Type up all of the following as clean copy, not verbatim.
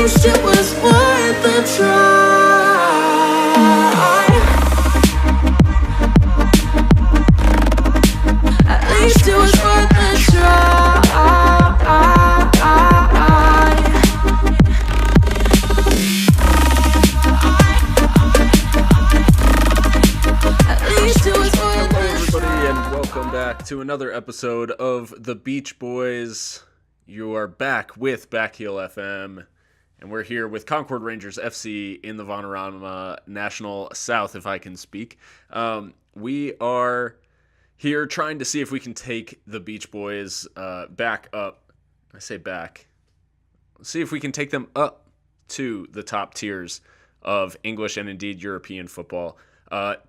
least it was worth a try. At least it was worth a try. Welcome back to another episode of The Beach Boys. You are back with Backheel FM, and we're here with Concord Rangers FC in the Vanarama National South, if I can speak. We are here trying to see if we can take the Beach Boys back up. I say back. See if we can take them up to the top tiers of English and indeed European football.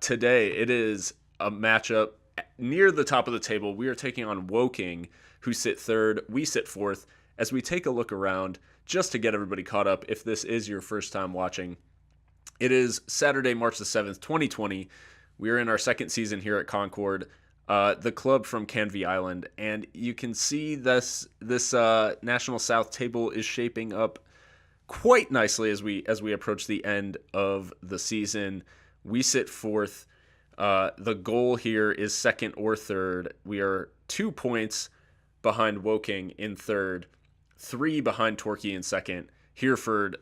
Today, it is a matchup near the top of the table. We are taking on Woking, who sit third. We sit fourth. As we take a look around, just to get everybody caught up, if this is your first time watching, it is Saturday, March the 7th, 2020. We are in our second season here at Concord, the club from Canvey Island, and you can see this National South table is shaping up quite nicely as we approach the end of the season. We sit fourth. The goal here is second or third. We are 2 points behind Woking in third, 3 behind Torquay in second. Hereford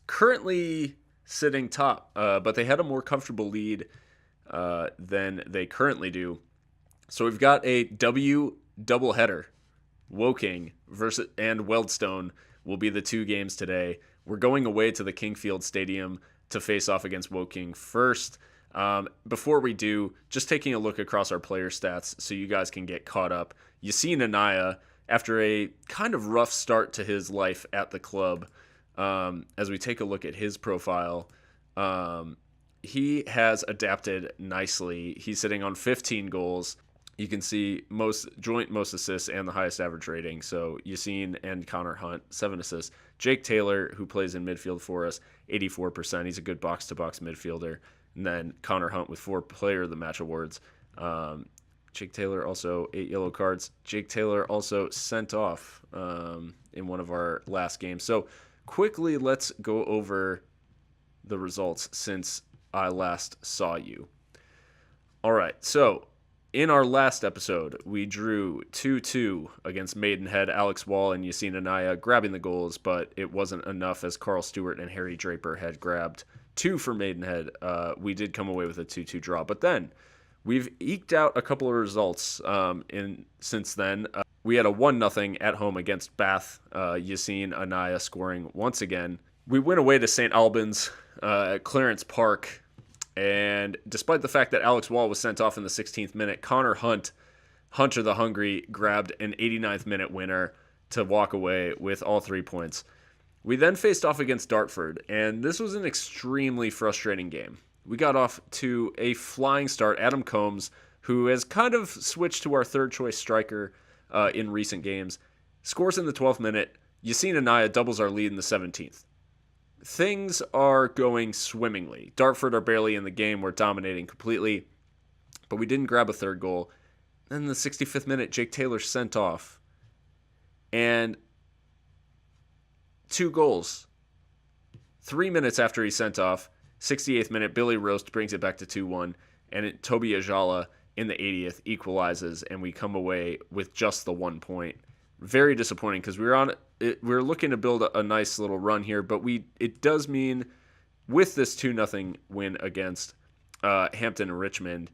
currently sitting top, but they had a more comfortable lead than they currently do. So we've got a W doubleheader. Woking and Wealdstone will be the 2 games today. We're going away to the Kingfield Stadium to face off against Woking first. Before we do, just taking a look across our player stats so you guys can get caught up. Yassine Anaya, after a kind of rough start to his life at the club, as we take a look at his profile, he has adapted nicely. He's sitting on 15 goals. You can see most assists and the highest average rating. So Yassine and Connor Hunt, 7 assists. Jake Taylor, who plays in midfield for us, 84%. He's a good box-to-box midfielder. And then Connor Hunt with 4 Player of the Match awards. Jake Taylor also 8 yellow cards. Jake Taylor also sent off in one of our last games. So quickly, let's go over the results since I last saw you. All right, so in our last episode, we drew 2-2 against Maidenhead. Alex Wall and Yassine Anaya grabbing the goals, but it wasn't enough as Carl Stewart and Harry Draper had grabbed 2 for Maidenhead. We did come away with a 2-2 draw, but then we've eked out a couple of results since then. We had a 1-0 at home against Bath. Yassine Anaya scoring once again. We went away to St. Albans at Clarence Park, and despite the fact that Alex Wall was sent off in the 16th minute, Connor Hunt, Hunter the Hungry, grabbed an 89th minute winner to walk away with all 3 points. We then faced off against Dartford, and this was an extremely frustrating game. We got off to a flying start. Adam Combs, who has kind of switched to our third-choice striker in recent games, scores in the 12th minute. Yassine Anaya doubles our lead in the 17th. Things are going swimmingly. Dartford are barely in the game. We're dominating completely, but we didn't grab a third goal. Then in the 65th minute, Jake Taylor sent off, and 2 goals. 3 minutes after he sent off, 68th minute, Billy Roast brings it back to 2-1, and Toby Ajala in the 80th equalizes, and we come away with just the 1 point. Very disappointing because we're looking to build a nice little run here, but it does mean with this 2-0 win against Hampton and Richmond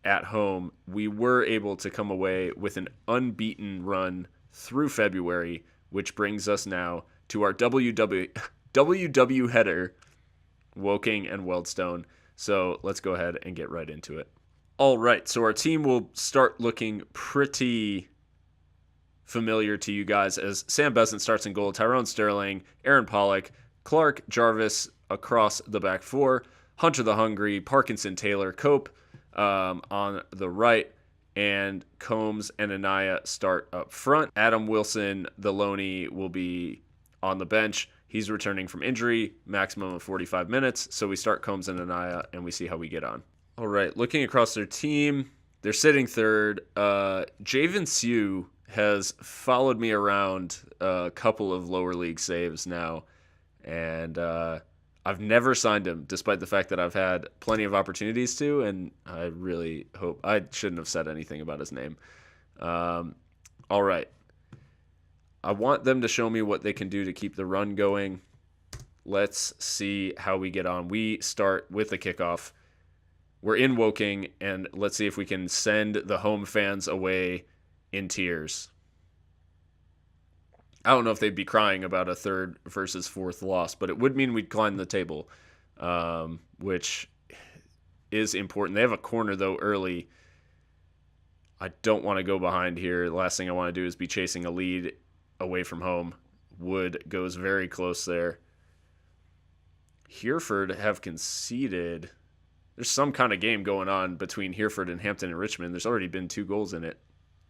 at home, we were able to come away with an unbeaten run through February, which brings us now to our WW header, Woking and Wealdstone. So let's go ahead and get right into it. All right, so our team will start looking pretty familiar to you guys as Sam Besant starts in goal, Tyrone Sterling, Aaron Pollock, Clark Jarvis across the back 4, Hunter the Hungry, Parkinson, Taylor, Cope on the right, and Combs and Anaya start up front. Adam Wilson, the Loney, will be on the bench. He's returning from injury, maximum of 45 minutes. So we start Combs and Anaya, and we see how we get on. All right, looking across their team, they're sitting third. Javen Sue has followed me around a couple of lower league saves now, And I've never signed him, despite the fact that I've had plenty of opportunities to, and I really hope I shouldn't have said anything about his name. All right. I want them to show me what they can do to keep the run going. Let's see how we get on. We start with the kickoff. We're in Woking, and let's see if we can send the home fans away in tears. I don't know if they'd be crying about a third versus fourth loss, but it would mean we'd climb the table, which is important. They have a corner, though, early. I don't want to go behind here. The last thing I want to do is be chasing a lead away from home. Wood goes very close there. Hereford have conceded. There's some kind of game going on between Hereford and Hampton and Richmond. There's already been 2 goals in it.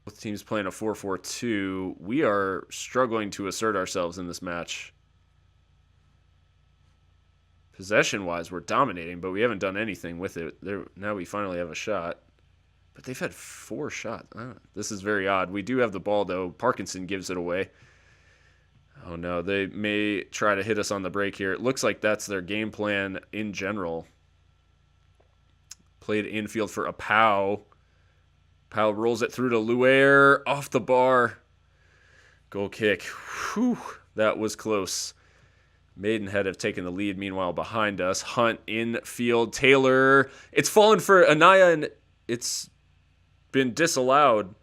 Both teams playing a 4-4-2. We are struggling to assert ourselves in this match. Possession-wise, we're dominating, but we haven't done anything with it. Now we finally have a shot. But they've had 4 shots. This is very odd. We do have the ball, though. Parkinson gives it away. Oh, no. They may try to hit us on the break here. It looks like that's their game plan in general. Played infield for Apau. Powell rolls it through to Luer, off the bar. Goal kick. Whew, that was close. Maidenhead have taken the lead, meanwhile, behind us. Hunt infield. Taylor. It's fallen for Anaya, and it's been disallowed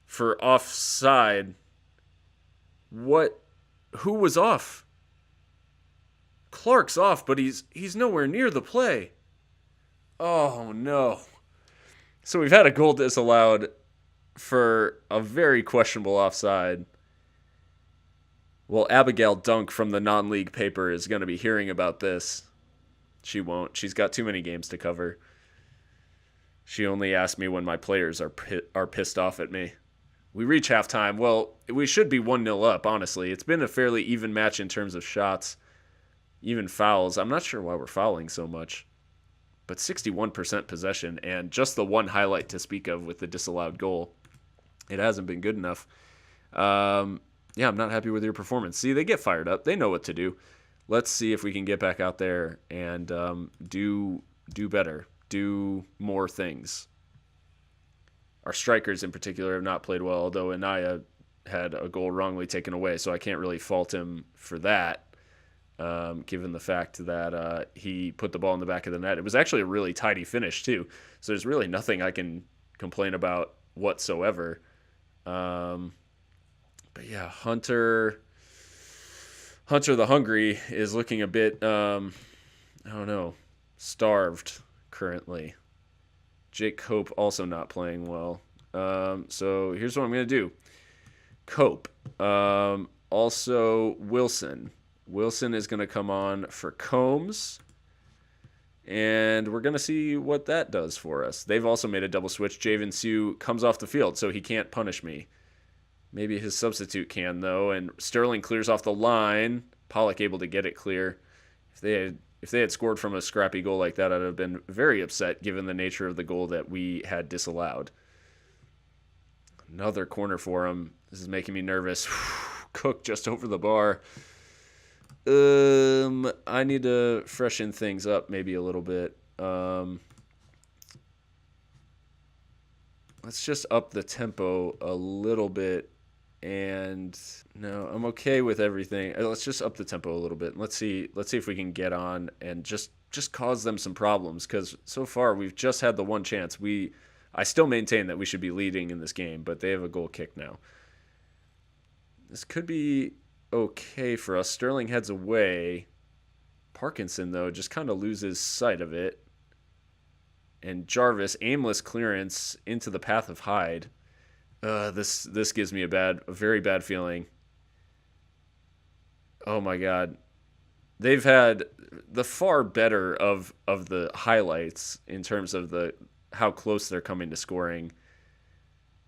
for offside. What? Who was off? Clark's off, but he's nowhere near the play. Oh, no. So we've had a goal disallowed for a very questionable offside. Well, Abigail Dunk from the non-league paper is going to be hearing about this. She won't. She's got too many games to cover. She only asked me when my players are pissed off at me. We reach halftime. Well, we should be 1-0 up, honestly. It's been a fairly even match in terms of shots, even fouls. I'm not sure why we're fouling so much. But 61% possession, and just the one highlight to speak of with the disallowed goal. It hasn't been good enough. I'm not happy with your performance. See, they get fired up. They know what to do. Let's see if we can get back out there and do better, do more things. Our strikers in particular have not played well, although Anaya had a goal wrongly taken away, so I can't really fault him for that. Given the fact that he put the ball in the back of the net. It was actually a really tidy finish, too. So there's really nothing I can complain about whatsoever. But yeah, Hunter the Hungry is looking a bit, starved currently. Jake Cope also not playing well. So here's what I'm going to do. Cope. Also Wilson. Wilson is going to come on for Combs, and we're going to see what that does for us. They've also made a double switch. Javen Sue comes off the field, so he can't punish me. Maybe his substitute can, though, and Sterling clears off the line. Pollock able to get it clear. If they had scored from a scrappy goal like that, I'd have been very upset given the nature of the goal that we had disallowed. Another corner for him. This is making me nervous. Cook just over the bar. I need to freshen things up maybe a little bit. Let's just up the tempo a little bit. And no, I'm okay with everything. Let's just up the tempo a little bit. Let's see if we can get on and just cause them some problems, because so far we've just had the one chance. I still maintain that we should be leading in this game, but they have a goal kick now. This could be okay for us. Sterling heads away. Parkinson, though, just kind of loses sight of it. And Jarvis, aimless clearance into the path of Hyde. This gives me a very bad feeling. Oh my God. They've had the far better of the highlights in terms of how close they're coming to scoring.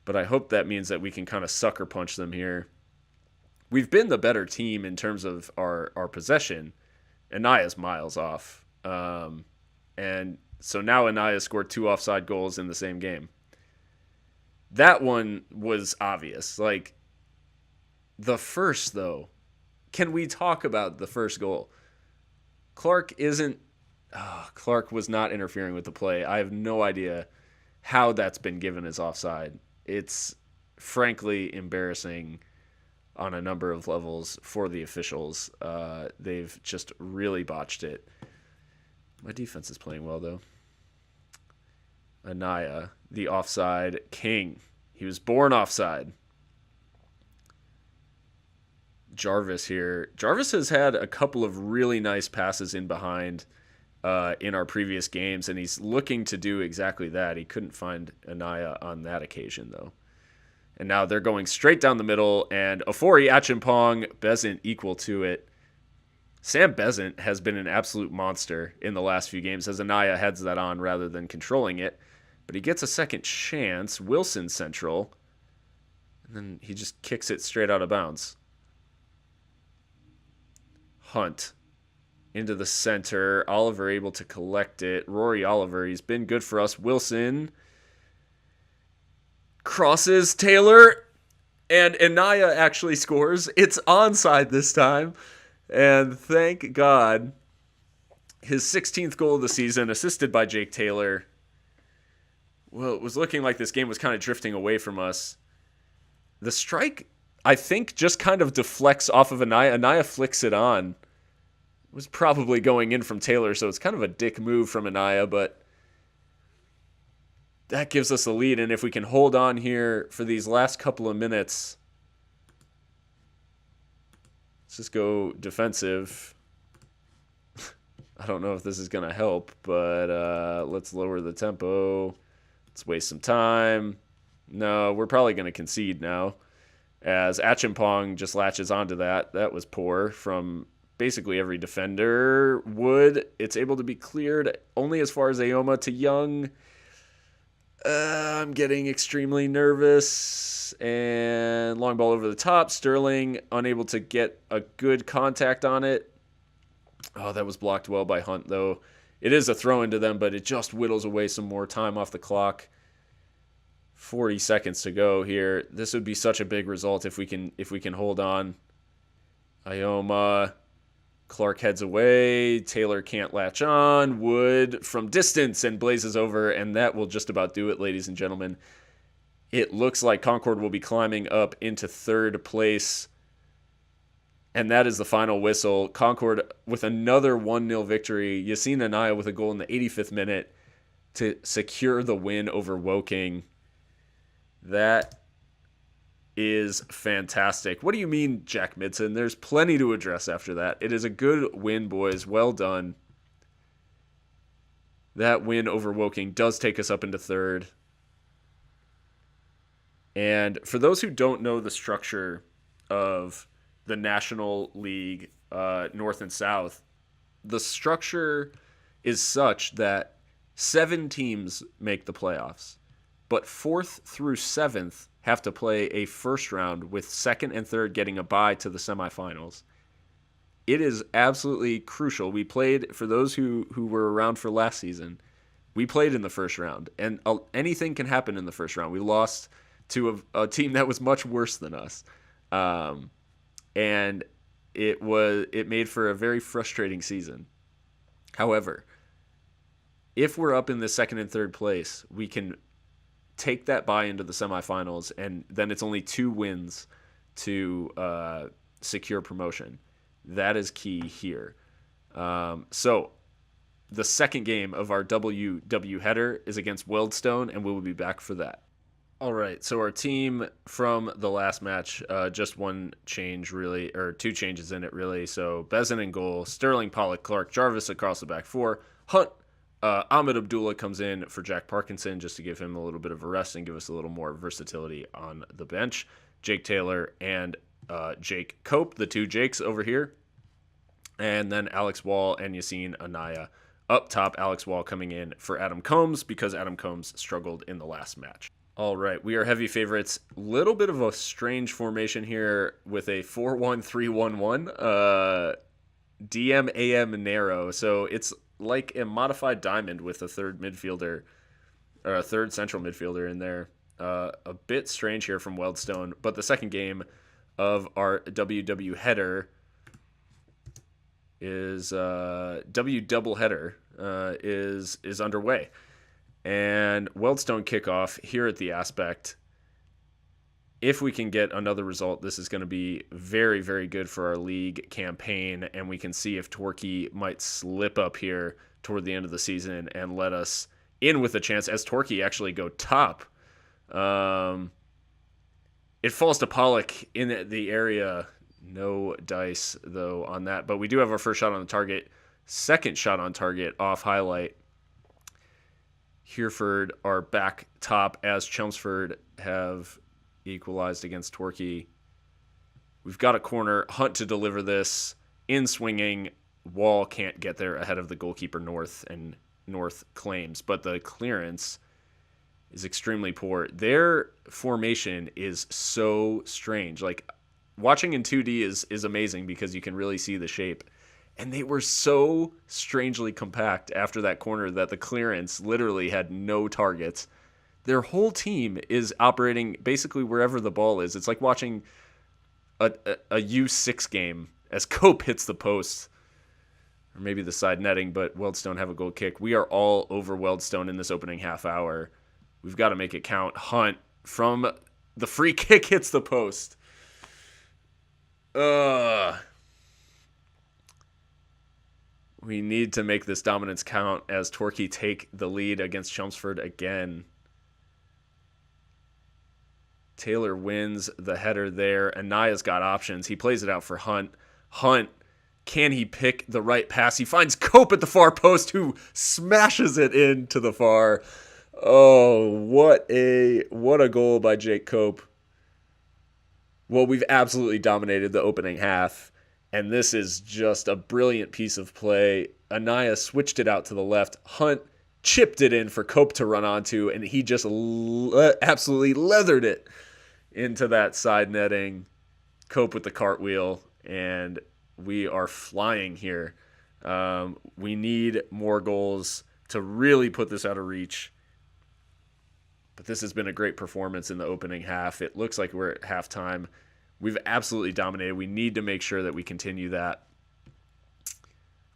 But I hope that means that we can kind of sucker punch them here. We've been the better team in terms of our possession. Anaya's miles off. And so now Anaya scored 2 offside goals in the same game. That one was obvious. Like, the first, though, can we talk about the first goal? Clark isn't. Clark was not interfering with the play. I have no idea how that's been given as offside. It's frankly embarrassing on a number of levels for the officials. They've just really botched it. My defense is playing well, though. Anaya, the offside king. He was born offside. Jarvis here. Jarvis has had a couple of really nice passes in behind in our previous games, and he's looking to do exactly that. He couldn't find Anaya on that occasion, though. And now they're going straight down the middle, and Ofori, Achimpong, Bezant equal to it. Sam Bezant has been an absolute monster in the last few games as Anaya heads that on rather than controlling it. But he gets a second chance. Wilson central. And then he just kicks it straight out of bounds. Hunt into the center. Oliver able to collect it. Rory Oliver, he's been good for us. Wilson crosses Taylor, and Anaya actually scores. It's onside this time, and thank God. His 16th goal of the season, assisted by Jake Taylor. Well, it was looking like this game was kind of drifting away from us. The strike, I think, just kind of deflects off of Anaya. Anaya flicks it on. It was probably going in from Taylor, so it's kind of a dick move from Anaya, but that gives us the lead. And if we can hold on here for these last couple of minutes, let's just go defensive. I don't know if this is going to help, but let's lower the tempo. Let's waste some time. No, we're probably going to concede now as Achimpong just latches onto that. That was poor from basically every defender. Wood, it's able to be cleared only as far as Ayoma to Young. I'm getting extremely nervous. And long ball over the top. Sterling unable to get a good contact on it. Oh, that was blocked well by Hunt, though. It is a throw into them, but it just whittles away some more time off the clock. 40 seconds to go here. This would be such a big result if we can hold on. Ayoma, Clark heads away. Taylor can't latch on. Wood from distance and blazes over, and that will just about do it, ladies and gentlemen. It looks like Concord will be climbing up into third place. And that is the final whistle. Concord with another 1-0 victory. Yassine Anaya with a goal in the 85th minute to secure the win over Woking. That is fantastic. What do you mean, Jack Midson? There's plenty to address after that. It is a good win, boys. Well done. That win over Woking does take us up into third. And for those who don't know the structure of the National League, North and South, the structure is such that 7 teams make the playoffs, but 4th through 7th have to play a first round with 2nd and 3rd getting a bye to the semifinals. It is absolutely crucial. We played, for those who were around for last season, we played in the first round, and anything can happen in the first round. We lost to a team that was much worse than us. And it made for a very frustrating season. However, if we're up in the 2nd and 3rd place, we can take that bye into the semifinals, and then it's only 2 wins to secure promotion. That is key here. So the second game of our WW header is against Weldstone, and we will be back for that. All right, so our team from the last match, just one change really, or 2 changes in it really. So Bezant in goal, Sterling, Pollock, Clark, Jarvis across the back 4. Hunt, Ahmed Abdullah comes in for Jack Parkinson just to give him a little bit of a rest and give us a little more versatility on the bench. Jake Taylor and Jake Cope, the 2 Jakes over here. And then Alex Wall and Yassine Anaya up top. Alex Wall coming in for Adam Combs because Adam Combs struggled in the last match. All right, we are heavy favorites. Little bit of a strange formation here with a 4-1-3-1-1. DM AM narrow. So it's like a modified diamond with a third midfielder, or a third central midfielder in there. A bit strange here from Weldstone, but the second game of our WW header is W doubleheader is underway. And Weldstone kickoff here at the Aspect. If we can get another result, this is going to be very, very good for our league campaign, and we can see if Torquay might slip up here toward the end of the season and let us in with a chance as Torquay actually go top. It falls to Pollock in the area. No dice, though, on that. But we do have our first shot on the target. Second shot on target off highlight. Hereford are back top as Chelmsford have equalized against Torquay. We've got a corner. Hunt to deliver this. In swinging. Wall can't get there ahead of the goalkeeper North, and North claims. But the clearance is extremely poor. Their formation is so strange. Like, watching in 2D is amazing because you can really see the shape. And they were so strangely compact after that corner that the clearance literally had no targets. Their whole team is operating basically wherever the ball is. It's like watching a U6 game as Cope hits the post. Or maybe the side netting, but Weldstone have a goal kick. We are all over Weldstone in this opening half hour. We've got to make it count. Hunt from the free kick hits the post. We need to make this dominance count as Torquay take the lead against Chelmsford again. Taylor wins the header there. Anaya's got options. He plays it out for Hunt. Hunt, can he pick the right pass? He finds Cope at the far post, who smashes it into the far. Oh, what a goal by Jake Cope. Well, we've absolutely dominated the opening half, and this is just a brilliant piece of play. Anaya switched it out to the left. Hunt chipped it in for Cope to run onto, and he just absolutely leathered it into that side netting. Cope with the cartwheel, and we are flying here. We need more goals to really put this out of reach. But this has been a great performance in the opening half. It looks like we're at halftime. We've absolutely dominated. We need to make sure that we continue that.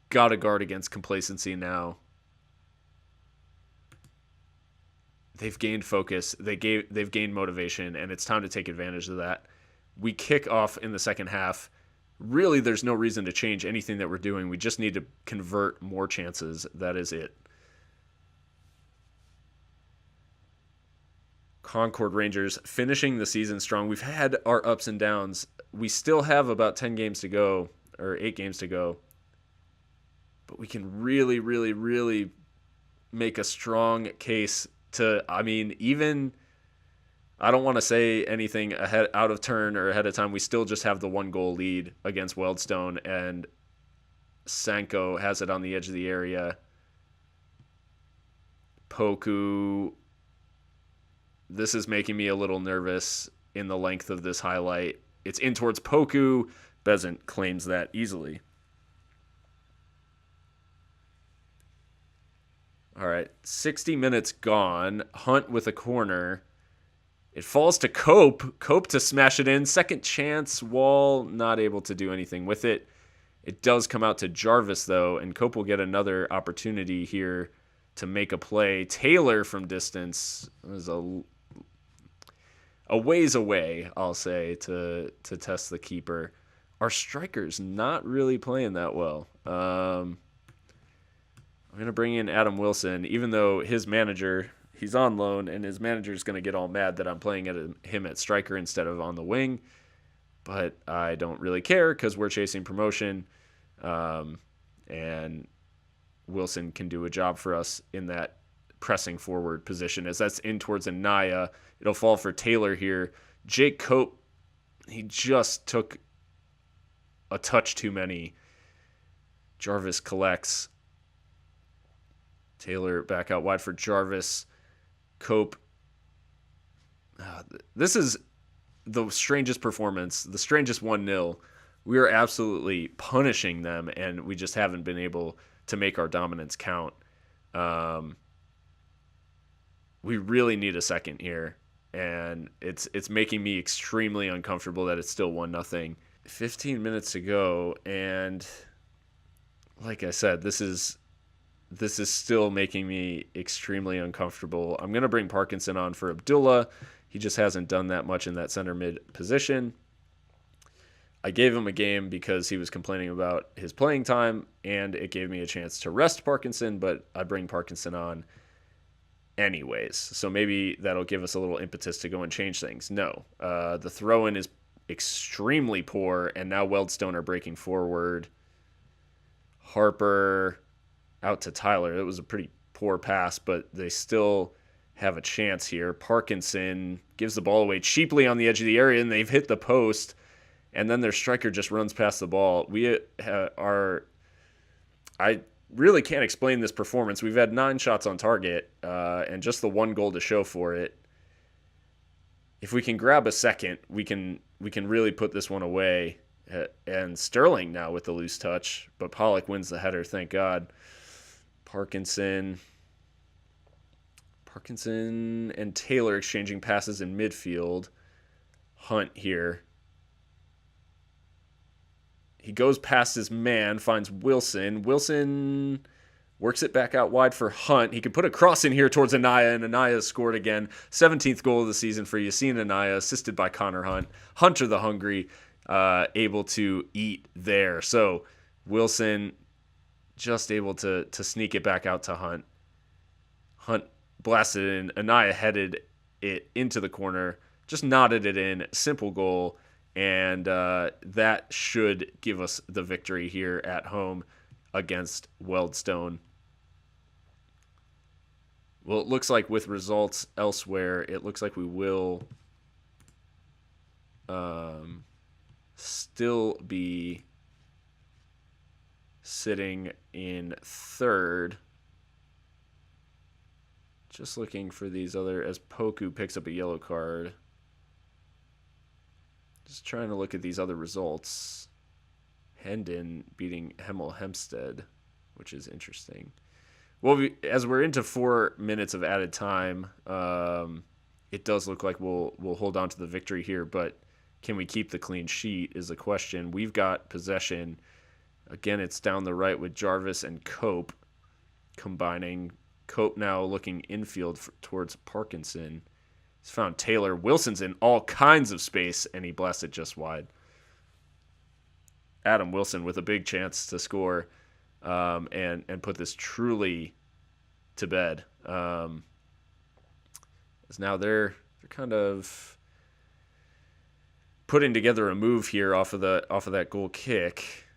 Got to guard against complacency now. They've gained focus. They've gained motivation, and it's time to take advantage of that. We kick off in the second half. Really, there's no reason to change anything that we're doing. We just need to convert more chances. That is it. Concord Rangers finishing the season strong. We've had our ups and downs. We still have about 10 games to go, or 8 games to go. But we can really, really, really make a strong case to, I don't want to say anything out of turn or ahead of time. We still just have the 1-goal lead against Weldstone, and Sanko has it on the edge of the area. Poku. This is making me a little nervous in the length of this highlight. It's in towards Poku. Besant claims that easily. All right, 60 minutes gone. Hunt with a corner. It falls to Cope. Cope to smash it in. Second chance. Wall not able to do anything with it. It does come out to Jarvis, though, and Cope will get another opportunity here to make a play. Taylor from distance was a ways away, I'll say, to test the keeper. Our striker's not really playing that well. I'm going to bring in Adam Wilson, even though his manager, he's on loan, and his manager's going to get all mad that I'm playing him at striker instead of on the wing. But I don't really care because we're chasing promotion, and Wilson can do a job for us in that pressing forward position. As that's in towards Anaya, it'll fall for Taylor here. Jake Cope, he just took a touch too many. Jarvis collects. Taylor back out wide for Jarvis. Cope. This is the strangest performance, the strangest 1-0. We are absolutely punishing them, and we just haven't been able to make our dominance count. We really need a second here, and it's making me extremely uncomfortable that it's still 1-0. 15 minutes to go, and like I said, this is still making me extremely uncomfortable. I'm going to bring Parkinson on for Abdullah. He just hasn't done that much in that center mid position. I gave him a game because he was complaining about his playing time, and it gave me a chance to rest Parkinson, but I bring Parkinson on anyways. So maybe that'll give us a little impetus to go and change things. No. The throw-in is extremely poor, and now Weldstone are breaking forward. Harper out to Tyler. It was a pretty poor pass, but they still have a chance here. Parkinson gives the ball away cheaply on the edge of the area, and they've hit the post, and then their striker just runs past the ball. I really can't explain this performance. We've had 9 shots on target, and just the 1 goal to show for it. If we can grab a second, we can really put this one away. And Sterling now with the loose touch, but Pollock wins the header, thank God. Parkinson and Taylor exchanging passes in midfield. Hunt here. He goes past his man, finds Wilson. Wilson works it back out wide for Hunt. He could put a cross in here towards Anaya, and Anaya scored again. 17th goal of the season for Yassine Anaya, assisted by Connor Hunt. Hunter the Hungry, able to eat there. So Wilson just able to sneak it back out to Hunt. Hunt blasted it in. Anaya headed it into the corner, just nodded it in. Simple goal. And that should give us the victory here at home against Weldstone. Well, it looks like with results elsewhere, it looks like we will still be sitting in third. Just looking for these other, as Poku picks up a yellow card. Just trying to look at these other results. Hendon beating Hemel Hempstead, which is interesting. Well, as we're into 4 minutes of added time, it does look like we'll hold on to the victory here, but can we keep the clean sheet is the question. We've got possession. Again, it's down the right with Jarvis and Cope combining. Cope now looking infield towards Parkinson. He's found Taylor. Wilson's in all kinds of space, and he blasted just wide. Adam Wilson with a big chance to score and put this truly to bed. As now they're kind of putting together a move here off of that goal kick.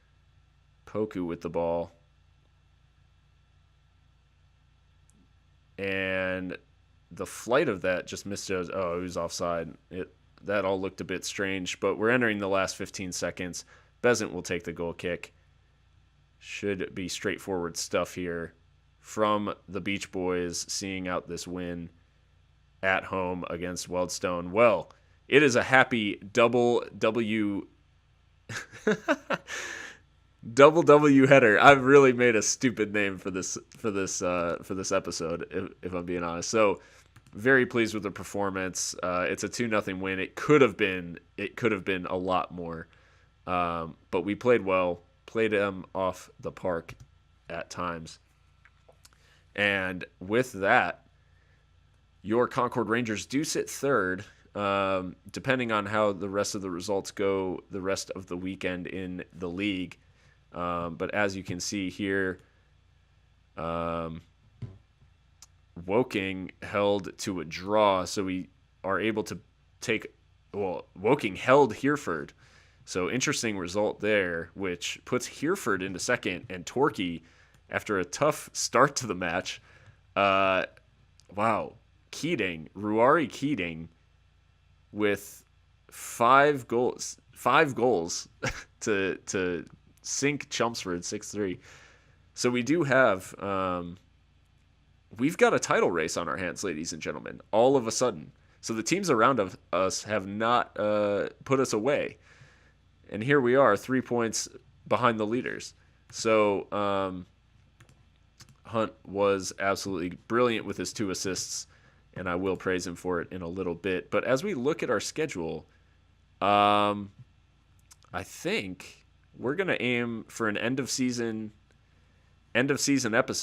Poku with the ball. And the flight of that just missed it. Oh, it was offside. That all looked a bit strange, but we're entering the last 15 seconds. Besant will take the goal kick. Should be straightforward stuff here from the Beach Boys seeing out this win at home against Weldstone. Well, it is a happy double W double W header. I've really made a stupid name for this episode, if I'm being honest. So very pleased with the performance. It's a 2-0 win. It could have been a lot more, but we played well. Played them off the park at times, and with that, your Concord Rangers do sit third. Depending on how the rest of the results go, the rest of the weekend in the league. But as you can see here, Woking held to a draw, so we are able to Woking held Hereford. So interesting result there, which puts Hereford into second, and Torquay, after a tough start to the match, Ruari Keating, with 5 goals to sink Chelmsford 6-3. So we do have we've got a title race on our hands, ladies and gentlemen, all of a sudden. So the teams around us have not put us away. And here we are, 3 points behind the leaders. So Hunt was absolutely brilliant with his 2 assists, and I will praise him for it in a little bit. But as we look at our schedule, I think we're going to aim for an end-of-season end of season episode.